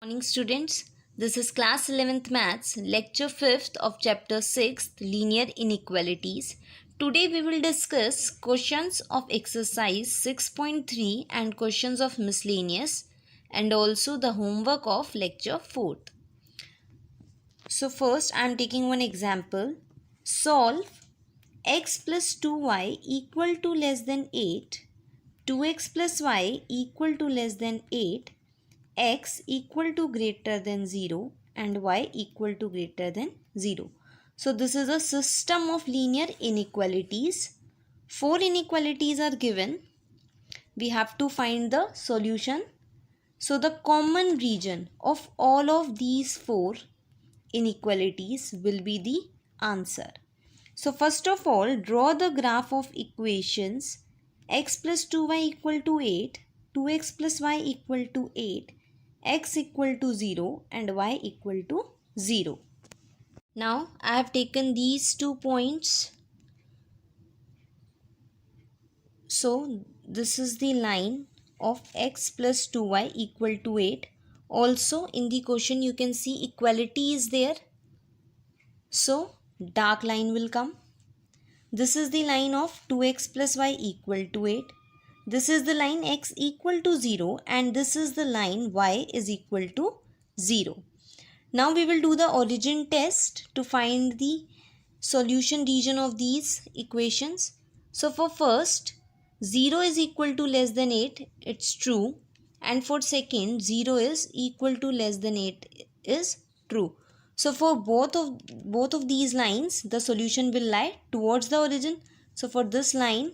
Morning students, this is class 11th maths lecture 5th of chapter 6th linear inequalities. Today we will discuss questions of exercise 6.3 and questions of miscellaneous and also the homework of lecture 4th. So first I am taking one example. Solve x plus 2y equal to less than 8, 2x plus y equal to less than 8, x equal to greater than 0 and y equal to greater than 0. So this is a system of linear inequalities. 4 inequalities are given. We have to find the solution. So the common region of all of these 4 inequalities will be the answer. So first of all, draw the graph of equations x plus 2y equal to 8, 2x plus y equal to 8, x equal to 0 and y equal to 0. Now I have taken these 2 points. So this is the line of x plus 2y equal to 8. Also in the question you can see equality is there. So dark line will come. This is the line of 2x plus y equal to 8. This is the line x equal to 0 and this is the line y is equal to 0. Now we will do the origin test to find the solution region of these equations. So for first, 0 is equal to less than 8, it's true. And for second, 0 is equal to less than 8 is true. So for both of these lines, the solution will lie towards the origin. So for this line,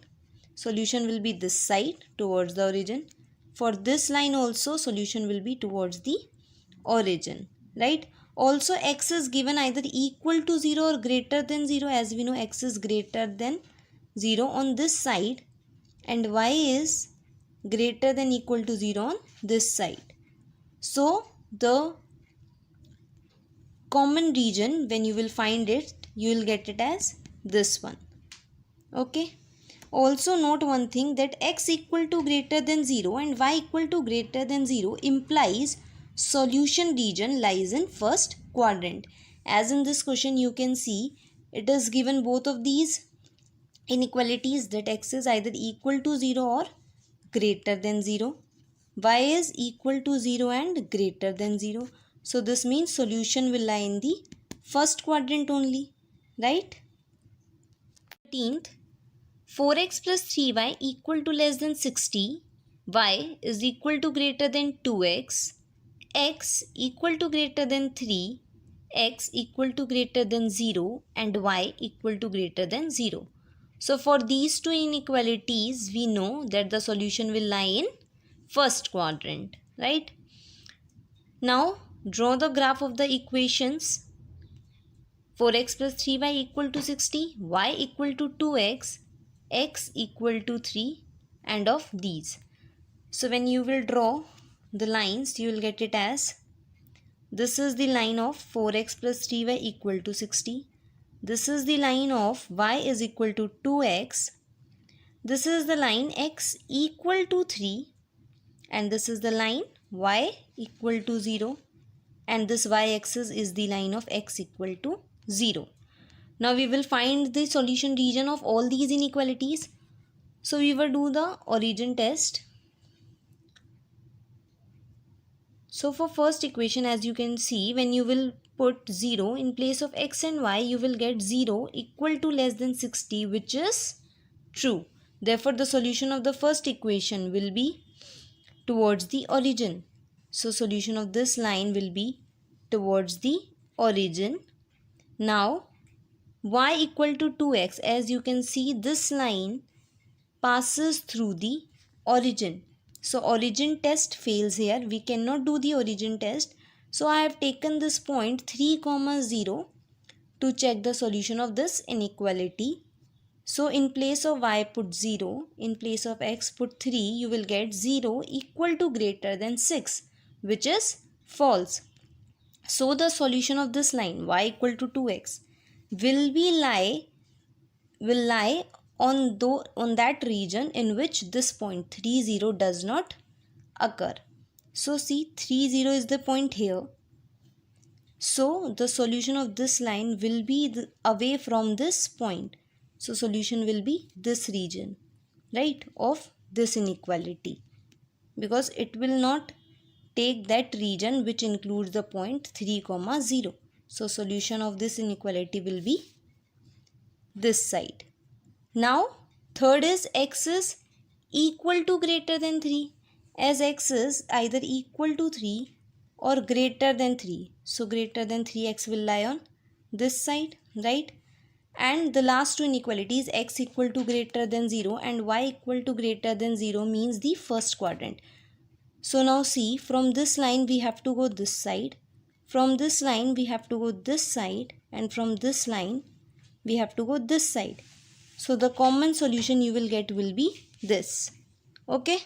solution will be this side towards the origin. For this line also, solution will be towards the origin, right? Also x is given either equal to 0 or greater than 0. As we know, x is greater than 0 on this side and y is greater than equal to 0 on this side. So the common region, when you will find it, you will get it as this one. Okay. Also note one thing, that x equal to greater than 0 and y equal to greater than 0 implies solution region lies in first quadrant. As in this question you can see, it is given both of these inequalities, that x is either equal to 0 or greater than 0. Y is equal to 0 and greater than 0. So this means solution will lie in the first quadrant only, right? 13th, 4x plus 3y equal to less than 60, y is equal to greater than 2x, x equal to greater than 3, x equal to greater than 0 and y equal to greater than 0. So for these two inequalities, we know that the solution will lie in first quadrant, right? Now draw the graph of the equations. 4x plus 3y equal to 60, y equal to 2x, x equal to 3 and of these. So when you will draw the lines, you will get it as, this is the line of 4x plus 3y equal to 60. This is the line of y is equal to 2x. This is the line x equal to 3 and this is the line y equal to 0 and this y-axis is the line of x equal to 0. Now we will find the solution region of all these inequalities. So we will do the origin test. So for first equation, as you can see, when you will put 0 in place of x and y, you will get 0 equal to less than 60, which is true. Therefore the solution of the first equation will be towards the origin. So solution of this line will be towards the origin. Now y equal to 2x, as you can see, this line passes through the origin. So origin test fails here. We cannot do the origin test. So I have taken this point 3, 0 to check the solution of this inequality. So in place of y put 0, in place of x put 3, you will get 0 equal to greater than 6, which is false. So the solution of this line y equal to 2x will lie on that region in which this point 3, 0 does not occur. So see, 3, 0 is the point here. So the solution of this line will be away from this point. So solution will be this region, right, of this inequality, because it will not take that region which includes the point 3, 0. So solution of this inequality will be this side. Now third is x is equal to greater than 3. As x is either equal to 3 or greater than 3. So greater than 3x will lie on this side, right? And the last two inequalities, x equal to greater than 0 and y equal to greater than 0, means the first quadrant. So now see, from this line we have to go this side, from this line we have to go this side, and from this line we have to go this side. So the common solution you will get will be this. Okay.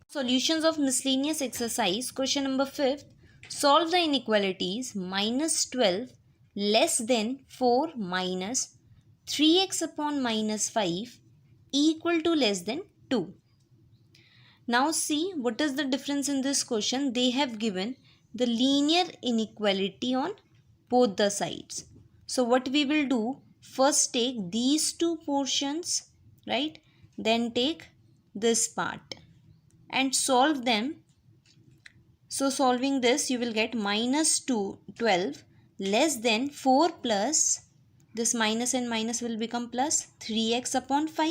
Solutions of miscellaneous exercise. Question number 5. Solve the inequalities minus 12 less than 4 minus 3x upon minus 5 equal to less than 2. Now see, what is the difference in this question? They have given the linear inequality on both the sides. So what we will do, first take these two portions, right? Then take this part and solve them. So solving this, you will get minus 12 less than 4 plus, this minus and minus will become plus 3x upon 5.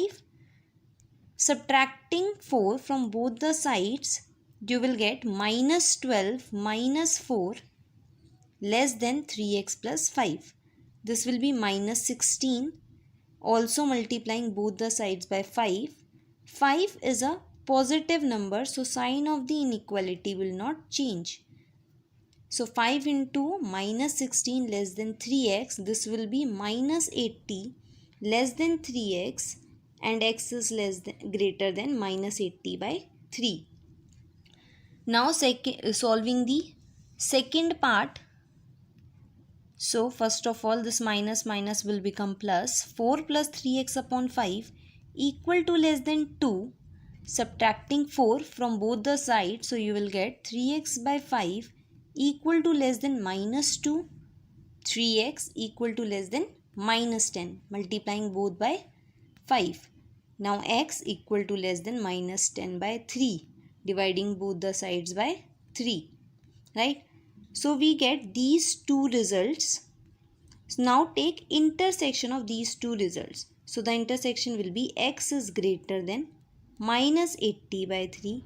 Subtracting 4 from both the sides, you will get minus 12 minus 4 less than 3x plus 5. This will be minus 16. Also multiplying both the sides by 5. 5 is a positive number, so sign of the inequality will not change. So 5 into minus 16 less than 3x, this will be minus 80 less than 3x, and x is greater than minus 80 by 3. Now solving the second part. So first of all, this minus will become plus. 4 plus 3x upon 5 equal to less than 2. Subtracting 4 from both the sides, so you will get 3x by 5 equal to less than minus 2. 3x equal to less than minus 10. Multiplying both by 5. Now x equal to less than minus 10 by 3. Dividing both the sides by 3. Right? So we get these two results. So now take intersection of these two results. So the intersection will be x is greater than minus 80 by 3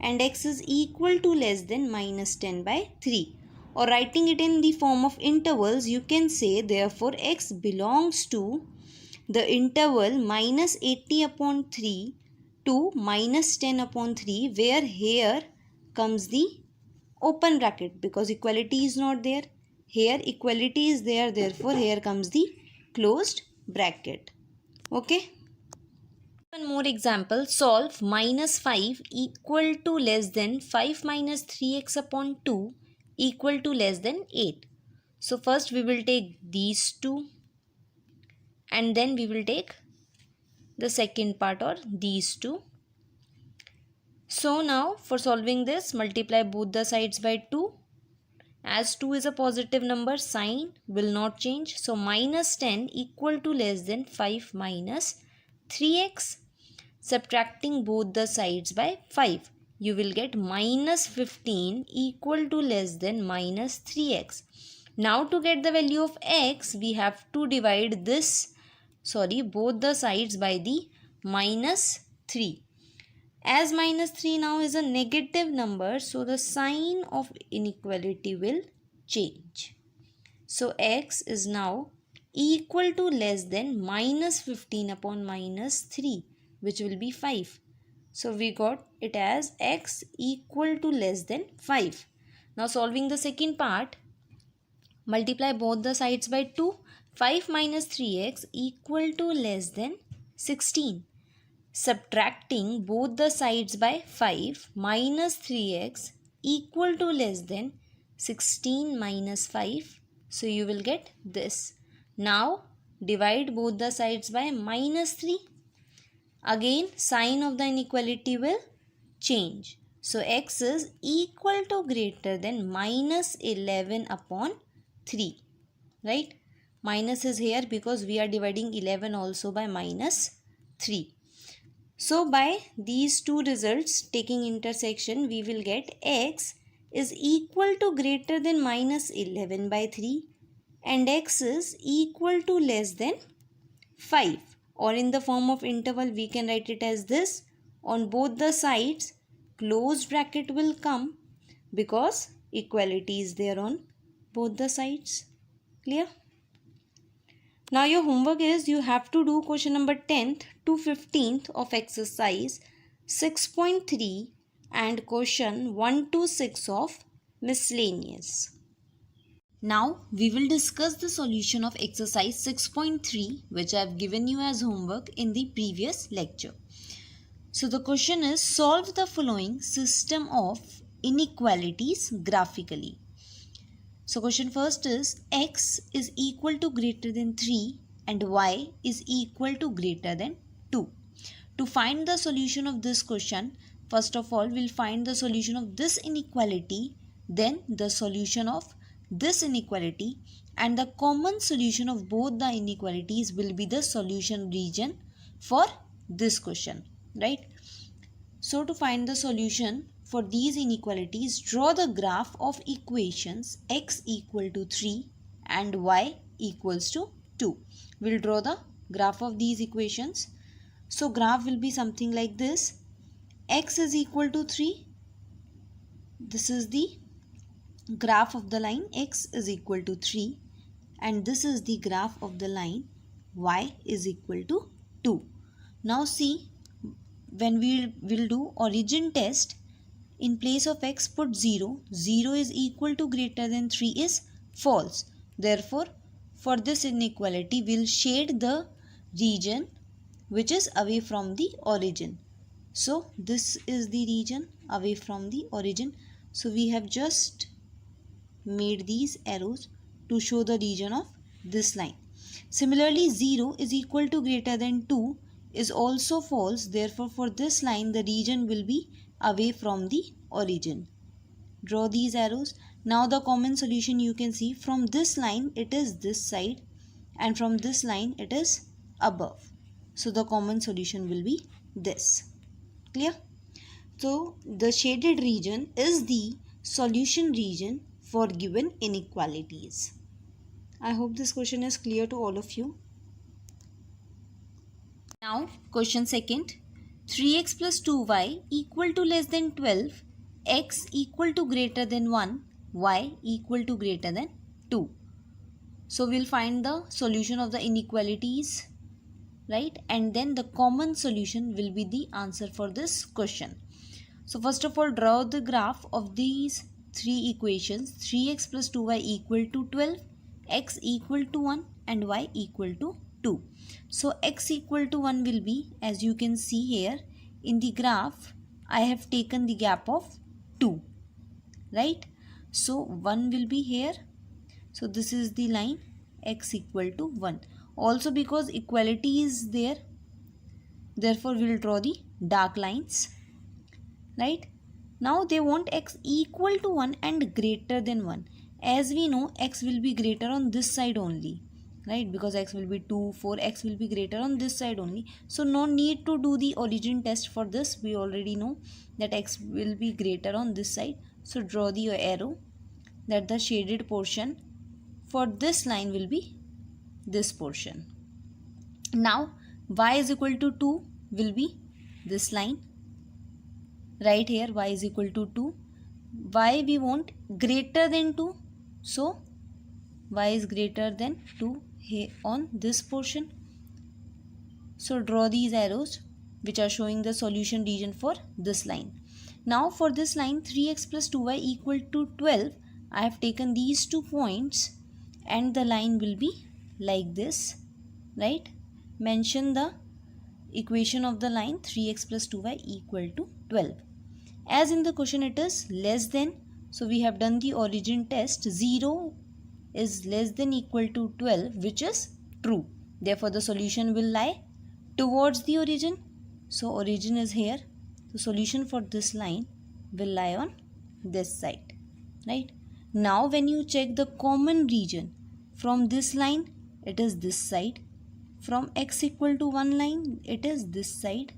and x is equal to less than minus 10 by 3. Or writing it in the form of intervals, you can say therefore x belongs to the interval minus 80 upon 3 to minus 10 upon 3, where here comes the open bracket because equality is not there. Here equality is there, therefore here comes the closed bracket. Okay. One more example. Solve minus 5 equal to less than 5 minus 3x upon 2 equal to less than 8. So first we will take these two and then we will take the second part, or these two. So now for solving this, multiply both the sides by 2. As 2 is a positive number, sign will not change. So minus 10 equal to less than 5 minus 3x. Subtracting both the sides by 5. You will get minus 15 equal to less than minus 3x. Now to get the value of x, we have to divide both the sides by the minus 3. As minus 3 now is a negative number, so the sign of inequality will change. So x is now equal to less than minus 15 upon minus 3, which will be 5. So we got it as x equal to less than 5. Now solving the second part, multiply both the sides by 2. 5 minus 3x equal to less than 16. Subtracting both the sides by 5, minus 3x equal to less than 16 minus 5. So you will get this. Now divide both the sides by minus 3. Again sign of the inequality will change. So x is equal to greater than minus 11 upon 3, right? Minus is here because we are dividing 11 also by minus 3. So by these two results taking intersection, we will get x is equal to greater than minus 11 by 3 and x is equal to less than 5, or in the form of interval we can write it as this. On both the sides closed bracket will come because equality is there on both the sides. Clear? Now your homework is you have to do question number 10th to 15th of exercise 6.3 and question 1 to 6 of miscellaneous. Now we will discuss the solution of exercise 6.3 which I have given you as homework in the previous lecture. So the question is, solve the following system of inequalities graphically. So question first is, x is equal to greater than 3 and y is equal to greater than 2. To find the solution of this question, first of all we'll find the solution of this inequality, then the solution of this inequality, and the common solution of both the inequalities will be the solution region for this question, right? So to find the solution for these inequalities, draw the graph of equations x equal to 3 and y equals to 2. We'll draw the graph of these equations. So graph will be something like this. X is equal to 3. This is the graph of the line x is equal to 3 and this is the graph of the line y is equal to 2. Now see, when we will do origin test, in place of x put 0. 0 is equal to greater than 3 is false. Therefore, for this inequality, we will shade the region which is away from the origin. So, this is the region away from the origin. So, we have just made these arrows to show the region of this line. Similarly, 0 is equal to greater than 2 is also false. Therefore, for this line, the region will be away from the origin. Draw these arrows. Now the common solution you can see, from this line it is this side and from this line it is above. So the common solution will be this. Clear? So the shaded region is the solution region for given inequalities. I hope this question is clear to all of you. Now question second. 3x plus 2y equal to less than 12, x equal to greater than 1, y equal to greater than 2. So we'll find the solution of the inequalities, right? And then the common solution will be the answer for this question. So first of all, draw the graph of these three equations. 3x plus 2y equal to 12, x equal to 1 and y equal to 2. So x equal to 1 will be, as you can see here in the graph, I have taken the gap of 2, right? So 1 will be here. So this is the line x equal to 1. Also because equality is there, therefore we will draw the dark lines, right? Now they want x equal to 1 and greater than 1. As we know, x will be greater on this side only, right? Because x will be 2, 4, x will be greater on this side only. So no need to do the origin test for this. We already know that x will be greater on this side. So draw the arrow that the shaded portion for this line will be this portion. Now y is equal to 2 will be this line. Right here y is equal to 2. Y we want greater than 2. So y is greater than 2 here on this portion. So draw these arrows which are showing the solution region for this line. Now for this line 3x plus 2y equal to 12, I have taken these 2 points and the line will be like this, right? Mention the equation of the line 3x plus 2y equal to 12. As in the question it is less than, so we have done the origin test. 0 is less than equal to 12, which is true. Therefore the solution will lie towards the origin. So origin is here. The solution for this line will lie on this side, right? Now when you check the common region, from this line it is this side, from x equal to 1 line it is this side,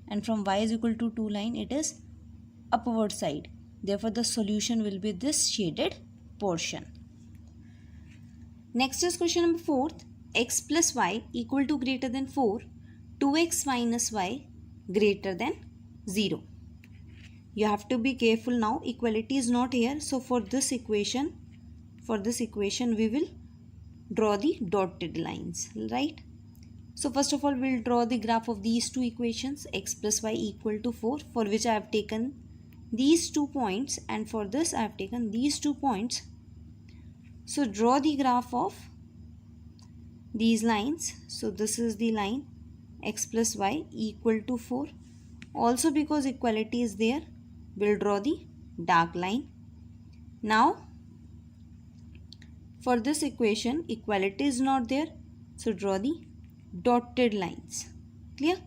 and from y is equal to 2 line it is upward side. Therefore the solution will be this shaded portion. Next is question number 4. X plus y equal to greater than 4, 2x minus y greater than 0. You have to be careful now, equality is not here. So for this equation we will draw the dotted lines, right? So first of all we'll draw the graph of these two equations, x plus y equal to 4, for which I have taken these 2 points, and for this I have taken these 2 points. So draw the graph of these lines. So this is the line x plus y equal to 4. Also because equality is there, we'll draw the dark line. Now for this equation equality is not there, so draw the dotted lines. Clear?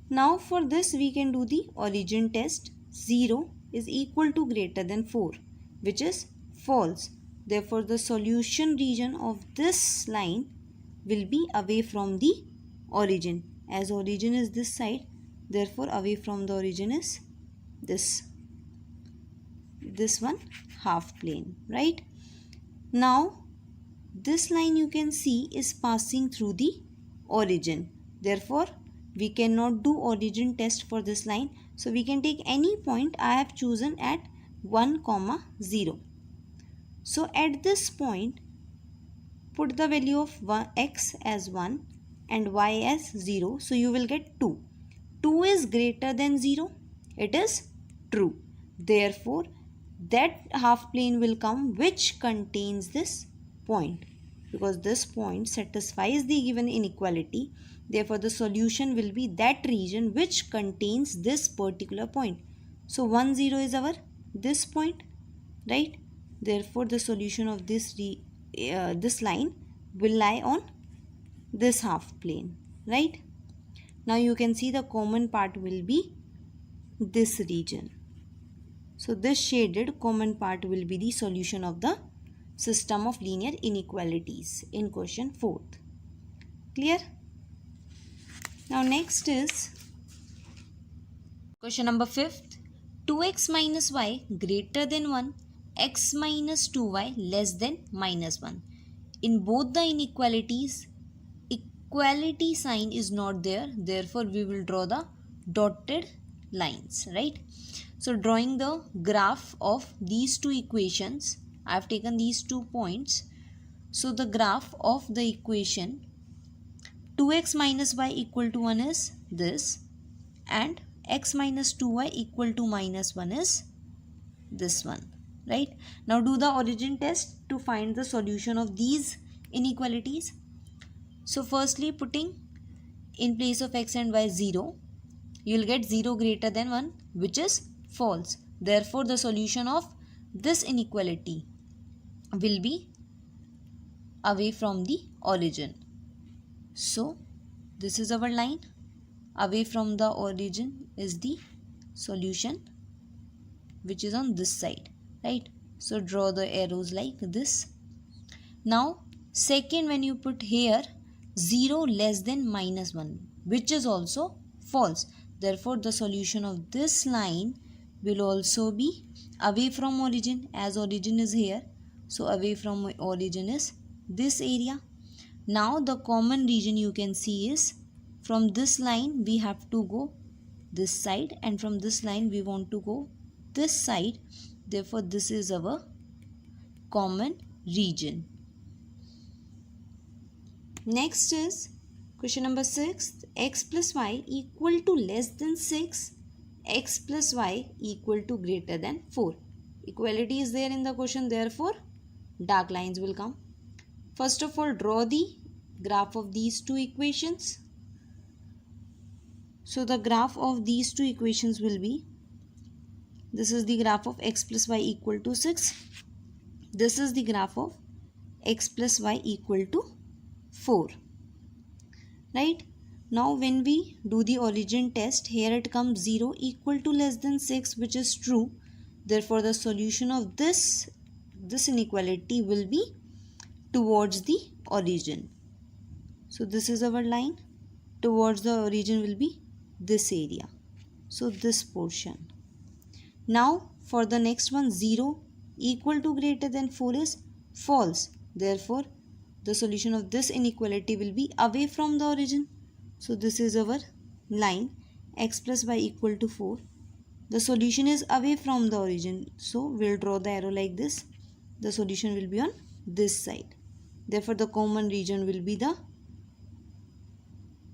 Now for this we can do the origin test. 0 is equal to greater than 4, which is false. Therefore the solution region of this line will be away from the origin. As origin is this side, therefore away from the origin is this one half plane, right? Now this line you can see is passing through the origin. Therefore we cannot do origin test for this line. So we can take any point. I have chosen at 1, 0. So at this point put the value of x as 1 and y as 0. So you will get 2. 2 is greater than 0. It is true. Therefore that half plane will come which contains this point, because this point satisfies the given inequality. Therefore the solution will be that region which contains this particular point. So 1, 0 is our this point, right? Therefore the solution of this line will lie on this half plane, right? Now you can see the common part will be this region. So this shaded common part will be the solution of the system of linear inequalities in question 4th. Clear? Now next is question number 5th. 2x minus y greater than 1, x minus 2y less than minus 1. In both the inequalities, equality sign is not there. Therefore we will draw the dotted lines, right? So drawing the graph of these two equations, I have taken these 2 points. So the graph of the equation 2x minus y equal to 1 is this, and x minus 2y equal to minus 1 is this one, right? Now do the origin test to find the solution of these inequalities. So firstly, putting in place of x and y 0, you will get 0 greater than 1, which is false. Therefore the solution of this inequality will be away from the origin. So this is our line. Away from the origin is the solution which is on this side, right? So draw the arrows like this. Now second, when you put here 0 less than minus 1, which is also false. Therefore the solution of this line will also be away from origin, as origin is here. So away from origin is this area. Now the common region you can see is from this line we have to go this side, and from this line we want to go this side. Therefore this is our common region. Next is question number 6. X plus y equal to less than 6, x plus y equal to greater than 4. Equality is there in the question, therefore dark lines will come. First of all, draw the graph of these two equations. So the graph of these two equations will be, this is the graph of x plus y equal to 6. This is the graph of x plus y equal to 4. Right? Now when we do the origin test, here it comes 0 equal to less than 6, which is true. Therefore the solution of this inequality will be towards the origin. So this is our line. Towards the origin will be this area. So this portion. Now for the next one, 0 equal to greater than 4 is false. Therefore the solution of this inequality will be away from the origin. So this is our line, x plus y equal to 4. The solution is away from the origin. So we'll draw the arrow like this. The solution will be on this side. Therefore the common region will be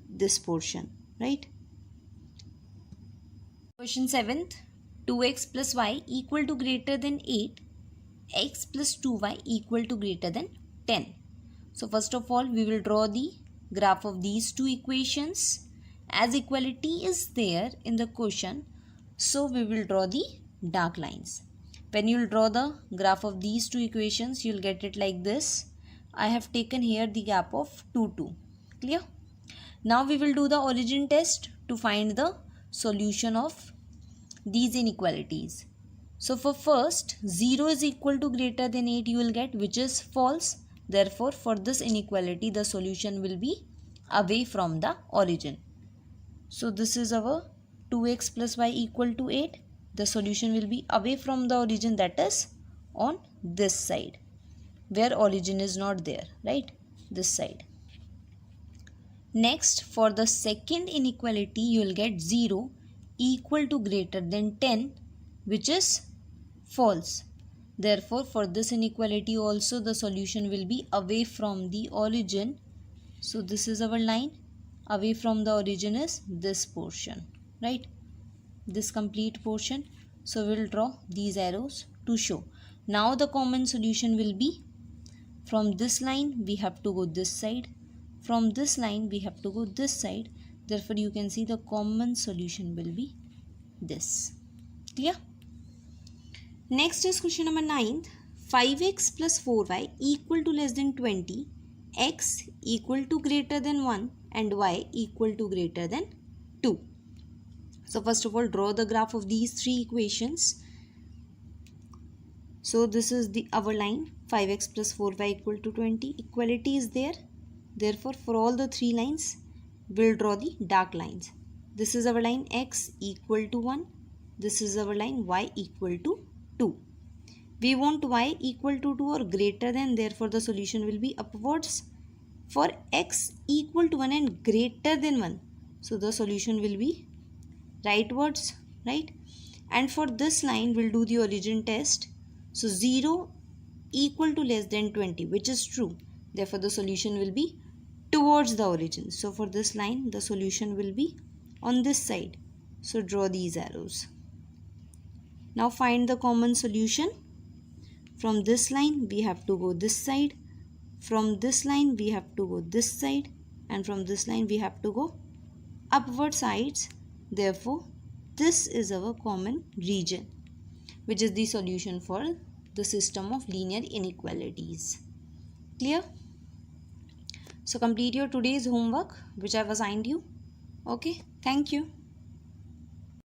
this portion, right? Question 7th. 2x plus y equal to greater than 8. X plus 2y equal to greater than 10. So first of all, we will draw the graph of these two equations. As equality is there in the question, so we will draw the dark lines. When you will draw the graph of these two equations, you will get it like this. I have taken here the gap of 2, 2. Clear? Now we will do the origin test to find the solution of these inequalities. So for first, 0 is equal to greater than 8 you will get, which is false. Therefore, for this inequality, the solution will be away from the origin. So this is our 2x plus y equal to 8. The solution will be away from the origin, that is on this side, where origin is not there, right? This side. Next, for the second inequality, you will get 0 equal to greater than 10, which is false. Therefore, for this inequality also the solution will be away from the origin. So this is our line. Away from the origin is this portion, right? This complete portion. So we will draw these arrows to show. Now the common solution will be, from this line we have to go this side. From this line we have to go this side. Therefore you can see the common solution will be this. Clear? Next is question number 9. 5x plus 4y equal to less than 20, x equal to greater than 1 and y equal to greater than 2. So first of all, draw the graph of these three equations. So this is our line, 5x plus 4y equal to 20. Equality is there. Therefore for all the three lines, we'll draw the dark lines. This is our line, x equal to 1. This is our line, y equal to 2. We want y equal to 2 or greater than, therefore the solution will be upwards. For x equal to 1 and greater than 1, so the solution will be rightwards, right? And for this line, we'll do the origin test. So 0 equal to less than 20, which is true. Therefore the solution will be towards the origin. So for this line, the solution will be on this side. So draw these arrows. Now find the common solution. From this line we have to go this side. From this line we have to go this side. And from this line we have to go upward sides. Therefore this is our common region, which is the solution for the system of linear inequalities. Clear? So complete your today's homework which I have assigned you. Okay, thank you.